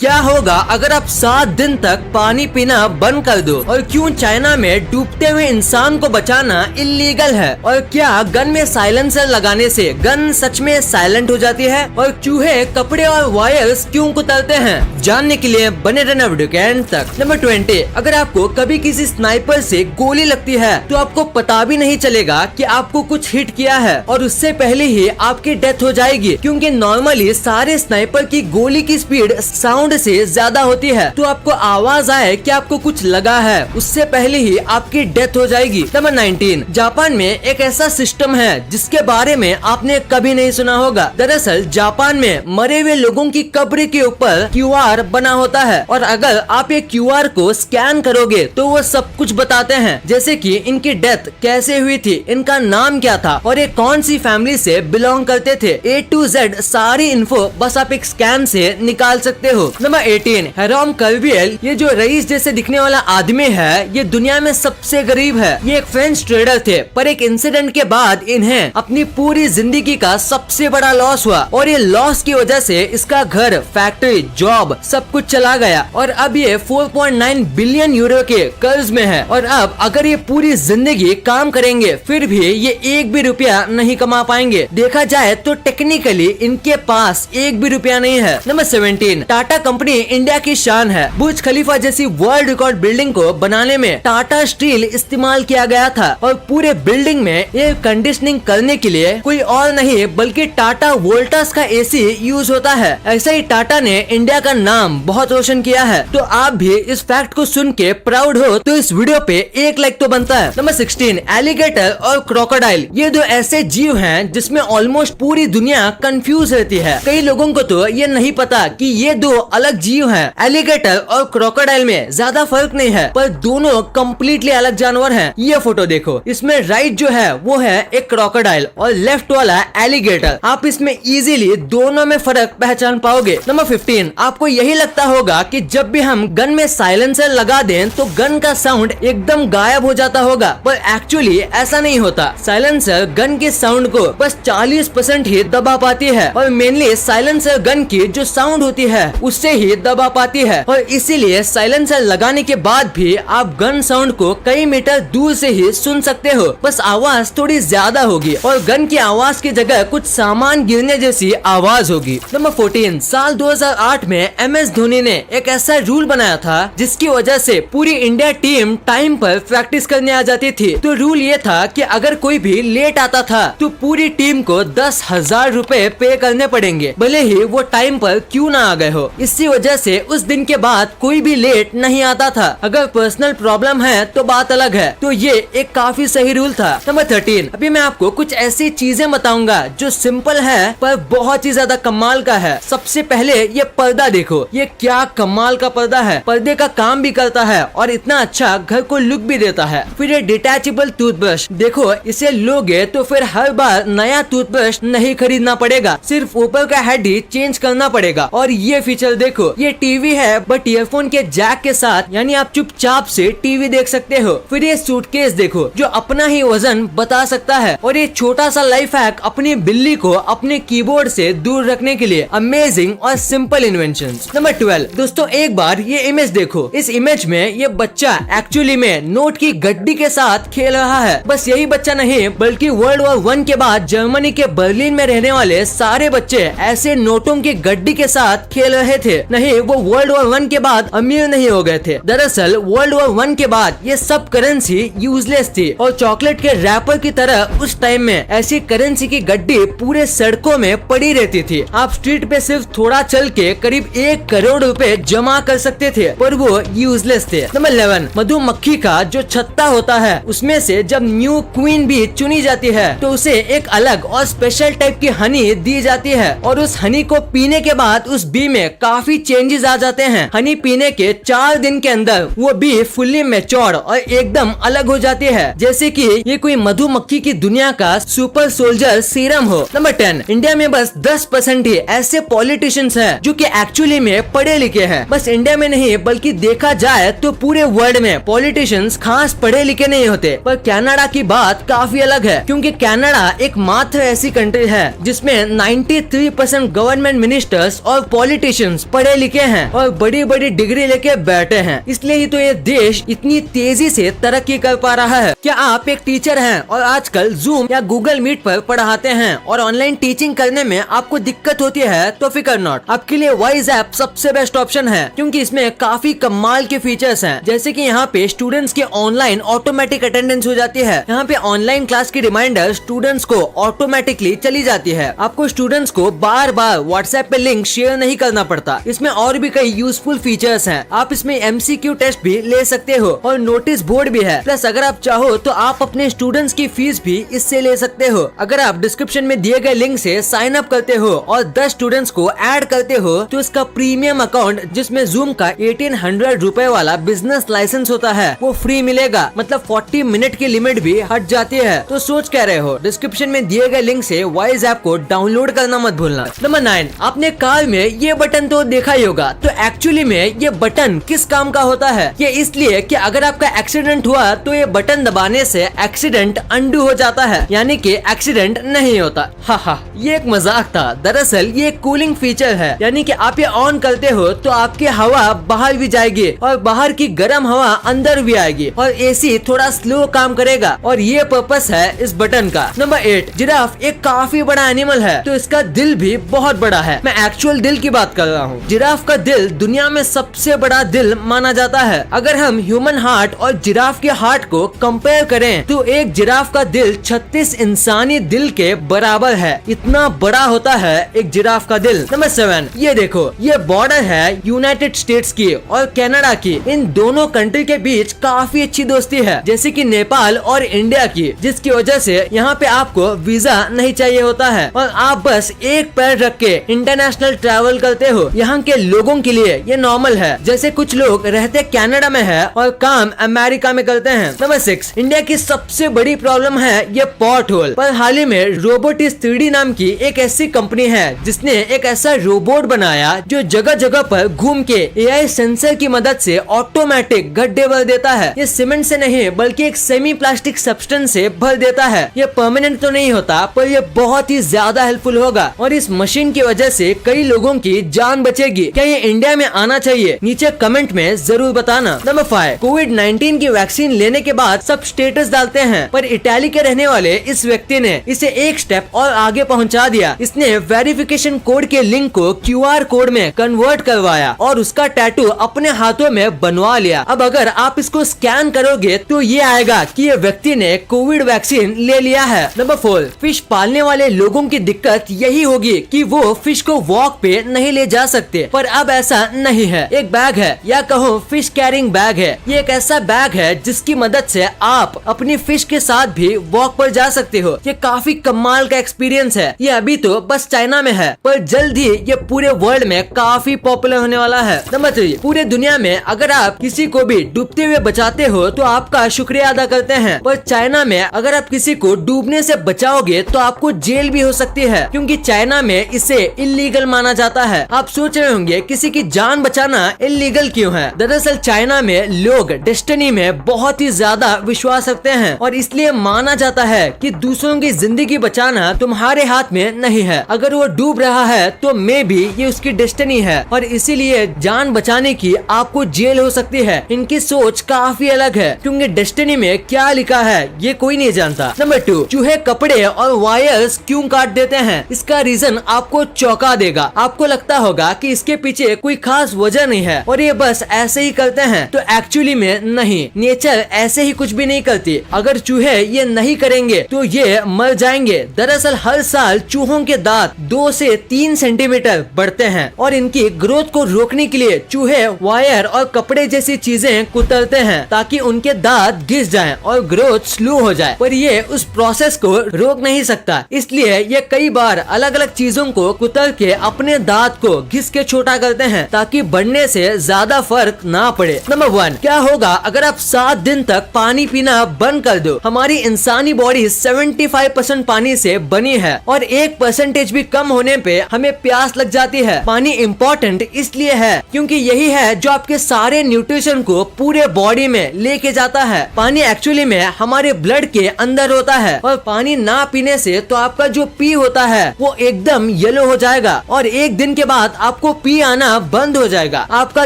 क्या होगा अगर आप 7 दिन तक पानी पीना बंद कर दो, और क्यों चाइना में डूबते हुए इंसान को बचाना इलीगल है, और क्या गन में साइलेंसर लगाने से गन सच में साइलेंट हो जाती है, और चूहे कपड़े और वायर्स क्यों कुतरते हैं, जानने के लिए बने रहना वीडियो के एंड तक। नंबर 20, अगर आपको कभी किसी स्नाइपर से गोली लगती है तो आपको पता भी नहीं चलेगा कि आपको कुछ हिट किया है, और उससे पहले ही आपकी डेथ हो जाएगी, क्योंकि नॉर्मली सारे स्नाइपर की गोली की स्पीड साउंड से ज्यादा होती है। तो आपको आवाज आए कि आपको कुछ लगा है, उससे पहले ही आपकी डेथ हो जाएगी। नंबर 19, जापान में एक ऐसा सिस्टम है जिसके बारे में आपने कभी नहीं सुना होगा। दरअसल जापान में मरे हुए लोगों की कब्र के ऊपर QR बना होता है, और अगर आप ये QR को स्कैन करोगे तो वो सब कुछ बताते हैं, जैसे कि इनकी डेथ कैसे हुई थी, इनका नाम क्या था, और ये कौन सी फैमिली से बिलोंग करते थे। A to Z सारी इन्फो बस आप एक स्कैन से निकाल सकते हो। नंबर 18, हेरोम कर्वियल, ये जो रईस जैसे दिखने वाला आदमी है, ये दुनिया में सबसे गरीब है। ये एक फ्रेंच ट्रेडर थे, पर एक इंसिडेंट के बाद इन्हें अपनी पूरी जिंदगी का सबसे बड़ा लॉस हुआ, और ये लॉस की वजह से इसका घर, फैक्ट्री, जॉब सब कुछ चला गया, और अब ये 4.9 बिलियन यूरो के कर्ज में है। और अब अगर ये पूरी जिंदगी काम करेंगे फिर भी ये एक भी रुपया नहीं कमा पाएंगे। देखा जाए तो टेक्निकली इनके पास एक भी रुपया नहीं है। नंबर 17, टाटा कंपनी इंडिया की शान है। बुर्ज खलीफा जैसी वर्ल्ड रिकॉर्ड बिल्डिंग को बनाने में टाटा स्टील इस्तेमाल किया गया था, और पूरे बिल्डिंग में एयर कंडीशनिंग करने के लिए कोई और नहीं बल्कि टाटा वोल्टास का AC यूज होता है। ऐसा ही टाटा ने इंडिया का नाम बहुत रोशन किया है। तो आप भी इस फैक्ट को सुन के प्राउड हो तो इस वीडियो पे 1 लाइक तो बनता है। नंबर 16, एलिगेटर और क्रोकोडाइल, ये दो ऐसे जीव हैं जिसमें ऑलमोस्ट पूरी दुनिया कंफ्यूज रहती है। कई लोगों को तो ये नहीं पता कि ये दो अलग जीव हैं। एलिगेटर और क्रोकोडाइल में ज्यादा फर्क नहीं है, पर दोनों कम्प्लीटली अलग जानवर हैं। ये फोटो देखो, इसमें राइट जो है वो है एक क्रोकोडाइल और लेफ्ट वाला एलिगेटर। आप इसमें इजीली दोनों में फर्क पहचान पाओगे। नंबर 15, आपको यही लगता होगा कि जब भी हम गन में साइलेंसर लगा दें तो गन का साउंड एकदम गायब हो जाता होगा, पर एक्चुअली ऐसा नहीं होता। साइलेंसर गन के साउंड को बस 40% ही दबा पाती है, और मेनली साइलेंसर गन की जो साउंड होती है उससे ही दबा पाती है, और इसीलिए साइलेंसर लगाने के बाद भी आप गन साउंड को कई मीटर दूर से ही सुन सकते हो। बस आवाज थोड़ी ज्यादा होगी, और गन की आवाज की जगह कुछ सामान गिरने जैसी आवाज होगी। नंबर 14, साल 2008 में MS धोनी ने एक ऐसा रूल बनाया था जिसकी वजह से पूरी इंडिया टीम टाइम पर प्रैक्टिस करने आ जाती थी। तो रूल ये था कि अगर कोई भी लेट आता था तो पूरी टीम को 10,000 रुपए पे करने पड़ेंगे, भले ही वो टाइम पर क्यों ना आ गए हो। इसी वजह से उस दिन के बाद कोई भी लेट नहीं आता था। अगर पर्सनल प्रॉब्लम है तो बात अलग है। तो ये एक काफी सही रूल था। नंबर 13, अभी मैं आपको कुछ ऐसी चीजें बताऊंगा जो सिंपल है पर बहुत ही ज्यादा कमाल का है। सबसे पहले ये पर्दा देखो, ये क्या कमाल का पर्दा है। पर्दे का काम भी करता है और इतना अच्छा घर को लुक भी देता है। फिर ये डिटैचेबल टूथब्रश देखो, इसे लोगे तो फिर हर बार नया टूथब्रश नहीं खरीदना पड़ेगा, सिर्फ ऊपर का हेड ही चेंज करना पड़ेगा। और ये फीचर देखो, ये टीवी है बट ईयरफोन के जैक के साथ, यानी आप चुपचाप से टीवी देख सकते हो। फिर ये सूटकेस देखो जो अपना ही वजन बता सकता है, और ये छोटा सा लाइफ हैक अपनी बिल्ली को अपने कीबोर्ड से दूर रखने के लिए। अमेजिंग और सिंपल इन्वेंशंस। नंबर 12, दोस्तों एक बार ये इमेज देखो। इस इमेज में ये बच्चा एक्चुअली में नोट की गड्डी के साथ खेल रहा है। बस यही बच्चा नहीं बल्कि वर्ल्ड वॉर 1 के बाद जर्मनी के बर्लिन में रहने वाले सारे बच्चे ऐसे नोटों की गड्डी के साथ खेल रहे थे। नहीं, वो वर्ल्ड वॉर 1 के बाद अमीर नहीं हो गए थे। दरअसल वर्ल्ड वॉर 1 के बाद ये सब करेंसी यूजलेस थी, और चॉकलेट के रैपर की तरह उस टाइम में ऐसी करेंसी की गड्डी पूरे सड़कों में पड़ी रहती थी। आप स्ट्रीट पे सिर्फ थोड़ा चल के करीब 1 करोड़ रुपए जमा कर सकते थे, पर वो यूजलेस थे। नंबर 11, मधुमक्खी का जो छत्ता होता है उसमें से जब न्यू क्वीन बी चुनी जाती है तो उसे एक अलग और स्पेशल टाइप की हनी दी जाती है, और उस हनी को पीने के बाद उस बी में काफी चेंजेस आ जाते हैं। हनी पीने के 4 दिन के अंदर वो बी फुल्ली मैच्योर और एकदम अलग हो जाती है, जैसे कि ये कोई मधुमक्खी की दुनिया का सुपर सोल्जर सीरम हो। नंबर 10, इंडिया में बस 10% ही ऐसे पॉलिटिशियंस हैं जो कि एक्चुअली में पढ़े लिखे हैं। बस इंडिया में नहीं बल्कि देखा जाए तो पूरे वर्ल्ड में पॉलिटिशियंस खास पढ़े लिखे नहीं होते। पर कनाडा की बात काफी अलग है, क्योंकि कनाडा एकमात्र ऐसी कंट्री है जिसमें 93% गवर्नमेंट मिनिस्टर्स और पॉलिटिशियंस पढ़े लिखे हैं और बड़ी बड़ी डिग्री लेके बैठे हैं, इसलिए ही तो ये देश इतनी तेजी से तरक्की कर पा रहा है। क्या आप एक टीचर हैं और आजकल जूम या गूगल मीट पर पढ़ाते हैं और ऑनलाइन टीचिंग करने में आपको दिक्कत होती है? तो फिकर नॉट, आपके लिए वाइज ऐप सबसे बेस्ट ऑप्शन है, क्योंकि इसमें काफी कमाल के फीचर्स हैं। जैसे कि यहाँ पे स्टूडेंट्स के ऑनलाइन ऑटोमेटिक अटेंडेंस हो जाती है। यहाँ पे ऑनलाइन क्लास की रिमाइंडर स्टूडेंट्स को ऑटोमेटिकली चली जाती है। आपको स्टूडेंट्स को बार बार व्हाट्सएप पे लिंक शेयर नहीं करना पड़ता। इसमें और भी कई यूजफुल फीचर्स हैं। आप इसमें MCQ टेस्ट भी ले सकते हो और नोटिस बोर्ड भी है। प्लस अगर आप चाहो तो आप अपने स्टूडेंट्स की फीस भी इससे ले सकते हो। अगर आप डिस्क्रिप्शन में दिए गए लिंक से साइन अप करते हो और 10 स्टूडेंट्स को ऐड करते हो तो इसका प्रीमियम अकाउंट, जिसमें जूम का 1800 रुपए वाला बिजनेस लाइसेंस होता है, वो फ्री मिलेगा। मतलब 40 मिनट की लिमिट भी हट जाती है। तो सोच क्या रहे हो? डिस्क्रिप्शन में दिए गए लिंक से वाइज ऐप को डाउनलोड करना मत भूलना। नंबर 9, आपने कार में ये बटन तो देखा ही होगा। तो एक्चुअली में ये बटन किस काम का होता है? ये इसलिए कि अगर आपका एक्सीडेंट हुआ तो ये बटन दबाने से एक्सीडेंट अंडू हो जाता है, यानी कि एक्सीडेंट नहीं होता। हा, ये एक मजाक था। दरअसल ये एक कूलिंग फीचर है, यानी कि आप ये ऑन करते हो तो आपकी हवा बाहर भी जाएगी और बाहर की गर्म हवा अंदर भी आएगी और AC थोड़ा स्लो काम करेगा, और ये पर्पस है इस बटन का। नंबर 8, जिराफ एक काफी बड़ा एनिमल है, तो इसका दिल भी बहुत बड़ा है। मैं एक्चुअल दिल की बात कर रहा हूँ। जिराफ का दिल दुनिया में सबसे बड़ा दिल माना जाता है। अगर हम ह्यूमन हार्ट और जिराफ के हार्ट को कंपेयर करें तो एक जिराफ का दिल 36 इंसानी दिल के बराबर है। इतना बड़ा होता है एक जिराफ का दिल। नंबर 7, ये देखो, ये बॉर्डर है यूनाइटेड स्टेट्स की और कनाडा की। इन दोनों कंट्री के बीच काफी अच्छी दोस्ती है, जैसे कि नेपाल और इंडिया की, जिसकी वजह से यहाँ पे आपको वीजा नहीं चाहिए होता है और आप बस एक पैर रख के इंटरनेशनल ट्रैवल करते हो। यहाँ के लोगों के लिए ये नॉर्मल है। जैसे कुछ लोग रहते कनाडा में है और काम अमेरिका में करते हैं। नंबर 6, इंडिया की सबसे बड़ी प्रॉब्लम है ये पॉट होल। पर हाल ही में रोबोटिस 3D नाम की एक ऐसी कंपनी है जिसने एक ऐसा रोबोट बनाया जो जगह जगह पर घूम के AI सेंसर की मदद से ऑटोमेटिक गड्ढे भर देता है। ये सीमेंट से नहीं बल्कि एक सेमी प्लास्टिक सब्सटेंस से भर देता है। ये परमानेंट तो नहीं होता, पर ये बहुत ही ज्यादा हेल्पफुल होगा और इस मशीन की वजह से कई लोगों की जान बचेगी। क्या ये इंडिया में आना चाहिए? नीचे कमेंट में जरूर बताना। नंबर 5, कोविड-19 की वैक्सीन लेने के बाद सब स्टेटस डालते हैं, पर इटाली के रहने वाले इस व्यक्ति ने इसे एक स्टेप और आगे पहुंचा दिया। इसने वेरिफिकेशन कोड के लिंक को QR कोड में कन्वर्ट करवाया और उसका टैटू अपने हाथों में बनवा लिया। अब अगर आप इसको स्कैन करोगे तो ये आएगा कि ये व्यक्ति ने कोविड वैक्सीन ले लिया है। नंबर 4, फिश पालने वाले लोगों की दिक्कत यही होगी कि वो फिश को वॉक पे नहीं ले जा सकते, पर अब ऐसा नहीं है। एक बैग है, या कहो फिश कैरिंग बैग है। ये एक ऐसा बैग है जिसकी मदद से आप अपनी फिश के साथ भी वॉक पर जा सकते हो। ये काफी कमाल का एक्सपीरियंस है। ये अभी तो बस चाइना में है, पर जल्द ही ये पूरे वर्ल्ड में काफी पॉपुलर होने वाला है। नंबर 3, पूरे दुनिया में अगर आप किसी को भी डूबते हुए बचाते हो तो आपका शुक्रिया अदा करते हैं, पर चाइना में अगर आप किसी को डूबने से बचाओगे तो आपको जेल भी हो सकती है, क्योंकि चाइना में इसे इलीगल माना जाता है। आप सोच रहे होंगे किसी की जान बचाना इलीगल क्यों है? दरअसल चाइना में लोग डेस्टिनी में बहुत ही ज्यादा विश्वास रखते हैं और इसलिए माना जाता है कि दूसरों की जिंदगी बचाना तुम्हारे हाथ में नहीं है। अगर वो डूब रहा है तो मे बी ये उसकी डेस्टिनी है और इसीलिए जान बचाने की आपको जेल हो सकती है। इनकी सोच काफी अलग है, क्योंकि डेस्टिनी में क्या लिखा है ये कोई नहीं जानता। नंबर 2, चूहे कपड़े और वायर्स क्यों काट देते हैं? इसका रीजन आपको चौंका देगा। आपको लगता होगा कि इसके पीछे कोई खास वजह नहीं है और ये बस ऐसे ही करते हैं, तो एक्चुअली में नहीं। नेचर ऐसे ही कुछ भी नहीं करती। अगर चूहे ये नहीं करेंगे तो ये मर जाएंगे। दरअसल हर साल चूहों के दांत 2 से 3 सेंटीमीटर बढ़ते हैं और इनकी ग्रोथ को रोकने के लिए चूहे वायर और कपड़े जैसी चीजें कुतरते हैं ताकि उनके दांत घिस जाएं और ग्रोथ स्लो हो जाए, पर ये उस प्रोसेस को रोक नहीं सकता। इसलिए ये कई बार अलग अलग चीजों को कुतर के अपने दांत को घिस के छोटा करते हैं ताकि बढ़ने से ज्यादा फर्क ना पड़े। नंबर 1, क्या होगा अगर आप 7 दिन तक पानी पीना बंद कर दो? हमारी इंसानी बॉडी 75% पानी से बनी है और 1% भी कम होने पे हमें प्यास लग जाती है। पानी इम्पोर्टेंट इसलिए है क्योंकि यही है जो आपके सारे न्यूट्रिशन को पूरे बॉडी में लेके जाता है। पानी एक्चुअली में हमारे ब्लड के अंदर होता है और पानी ना पीने से तो आपका जो पी होता है वो एकदम येलो हो जाएगा और एक दिन के बाद आप आपको पी आना बंद हो जाएगा, आपका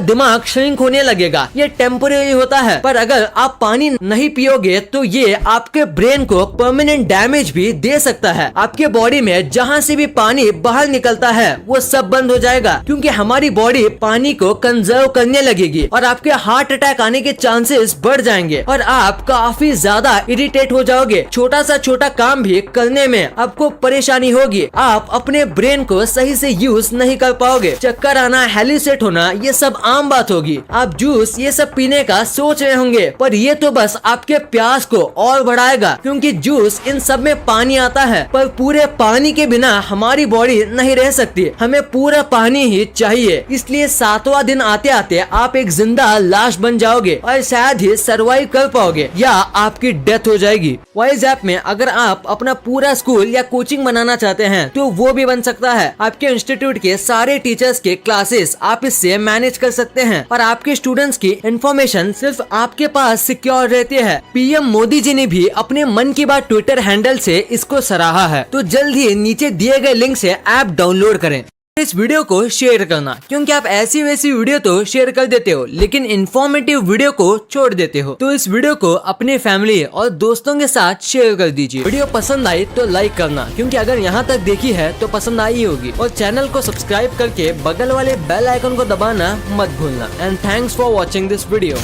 दिमाग श्रिंक होने लगेगा। ये टेम्पोरेरी होता है, पर अगर आप पानी नहीं पियोगे तो ये आपके ब्रेन को परमानेंट डैमेज भी दे सकता है। आपके बॉडी में जहाँ से भी पानी बाहर निकलता है वो सब बंद हो जाएगा, क्योंकि हमारी बॉडी पानी को कंजर्व करने लगेगी और आपके हार्ट अटैक आने के चांसेस बढ़ जाएंगे और आप काफी ज्यादा इरिटेट हो जाओगे। छोटा सा छोटा काम भी करने में आपको परेशानी होगी, आप अपने ब्रेन को सही से यूज नहीं कर पाओगे। चक्कर आना, हेलुसिनेट होना, ये सब आम बात होगी। आप जूस ये सब पीने का सोच रहे होंगे, पर ये तो बस आपके प्यास को और बढ़ाएगा, क्योंकि जूस इन सब में पानी आता है, पर पूरे पानी के बिना हमारी बॉडी नहीं रह सकती। हमें पूरा पानी ही चाहिए, इसलिए 7वां दिन आते आते आप एक जिंदा लाश बन जाओगे और शायद ही सरवाइव कर पाओगे या आपकी डेथ हो जाएगी। वाइज ऐप में अगर आप अपना पूरा स्कूल या कोचिंग बनाना चाहते हैं तो वो भी बन सकता है। आपके इंस्टीट्यूट के सारे टीचर्स के क्लासेस आप इससे मैनेज कर सकते हैं और आपके स्टूडेंट्स की इंफॉर्मेशन सिर्फ आपके पास सिक्योर रहती है। पीएम मोदी जी ने भी अपने मन की बात ट्विटर हैंडल से इसको सराहा है, तो जल्द ही नीचे दिए गए लिंक से ऐप डाउनलोड करें। इस वीडियो को शेयर करना, क्योंकि आप ऐसी वैसी वीडियो तो शेयर कर देते हो लेकिन इन्फॉर्मेटिव वीडियो को छोड़ देते हो। तो इस वीडियो को अपने फैमिली और दोस्तों के साथ शेयर कर दीजिए। वीडियो पसंद आई तो लाइक करना, क्योंकि अगर यहाँ तक देखी है तो पसंद आई होगी, और चैनल को सब्सक्राइब करके बगल वाले बेल आइकन को दबाना मत भूलना। And thanks for watching this video.